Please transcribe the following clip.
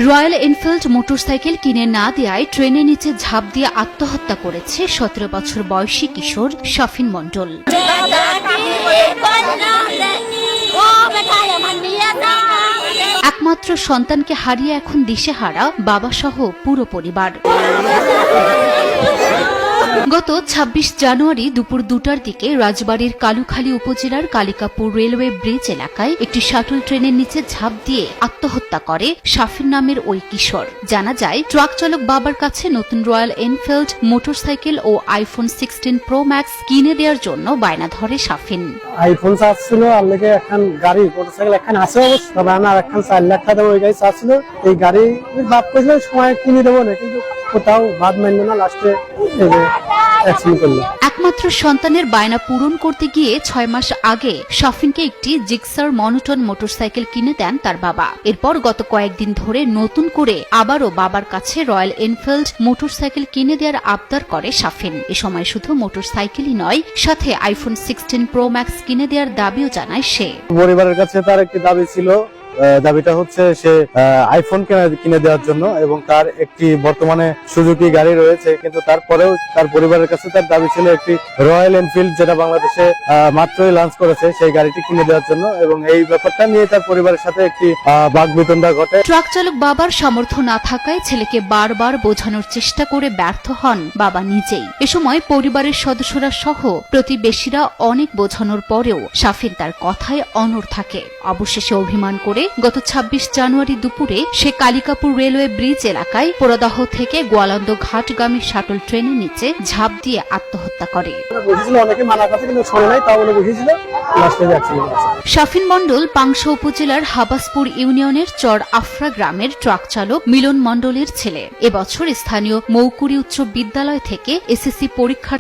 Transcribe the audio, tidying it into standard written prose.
Royal Enfield motorcycle কিনে না দেওয়ায় ট্রেনের নিচে ঝাঁপ দিয়ে আত্মহত্যা করেছে ১৭ বছর বয়সী কিশোর শাফিন মণ্ডল। একমাত্র সন্তানকে হারিয়ে এখন দিশেহারা বাবা সহ পুরো পরিবার। গত ২৬ জানুয়ারি দুপুর ২টার দিকে রাজবাড়ীর কালুখালী উপজেলার কালিকাপুর রেলওয়ে ব্রিজ এলাকায় একটি শাটল ট্রেনের নিচে ঝাঁপ দিয়ে আত্মহত্যা করে শাফিন নামের ওই কিশোর। জানা যায়, ট্রাক চালক বাবার কাছে নতুন রয়্যাল এনফিল্ড মোটরসাইকেল ও আইফোন 16 প্রো ম্যাক্স কিনে দেওয়ার জন্য বায়না ধরে শাফিন। আইফোন চাচ্ছিল আর লেগে এখন গাড়ি মোটরসাইকেল এখন আছে অবশ্য, তবে আমার এখন ৪ লাখ টাকা ওই গাড়ি চাচ্ছিল। এই গাড়ি বাপ করছিল সময় কিনে দেবো না, কিন্তু কোথাও ভাত মানল না, লাস্টে একমাত্র সন্তানের বায়না পূরণ করতে গিয়ে ৬ মাস আগে শাফিনকে একটি জিক্সার মনোটন মোটরসাইকেল কিনে দেন তার বাবা। এরপর গত কয়েকদিন ধরে নতুন করে আবারও বাবার কাছে রয়্যাল এনফিল্ড মোটরসাইকেল কিনে দেওয়ার আবদার করে শাফিন। এ সময় শুধু মোটরসাইকেলই নয়, সাথে আইফোন 16 প্রো ম্যাক্স কিনে দেওয়ার দাবিও জানায় সে। পরিবারের কাছে তার একটি দাবি ছিল, দাবিটা হচ্ছে সে আইফোন কিনে দেওয়ার জন্য, এবং তার একটি বর্তমানে সুজুকি গাড়ি রয়েছে, কিন্তু তারপরেও তার পরিবারের কাছে তার দাবি ছিল একটি রয়্যাল এনফিল্ড, যেটা বাংলাদেশে মাত্রই লঞ্চ করেছে, সেই গাড়িটি কিনে দেওয়ার জন্য। এবং এই ব্যাপারটা নিয়ে তার পরিবারের সাথে একটি বাকবিতণ্ডা ঘটে। ট্রাক চালক বাবার সামর্থ্য না থাকায় ছেলেকে বারবার বোঝানোর চেষ্টা করে ব্যর্থ হন বাবা নিজেই। এ সময় পরিবারের সদস্যরা সহ প্রতিবেশীরা অনেক বোঝানোর পরেও শাফিন তার কথায় অনড় থাকে। অবশেষে অভিমান করে গত ২৬ জানুয়ারি দুপুরে সে কালিকাপুর রেলওয়ে ব্রিজ এলাকায় পোড়াদহ থেকে গোয়ালন্দ ঘাটগামী শাটল ট্রেনের নিচে ঝাঁপ দিয়ে আত্মহত্যা করে। শাফিন মণ্ডল পাংশা উপজেলার হাবাসপুর ইউনিয়নের চর আফরা গ্রামের ট্রাক চালক মিলন মণ্ডলের ছেলে। এবছর স্থানীয় মৌকুড়ি উচ্চ বিদ্যালয় থেকে এসএসসি পরীক্ষার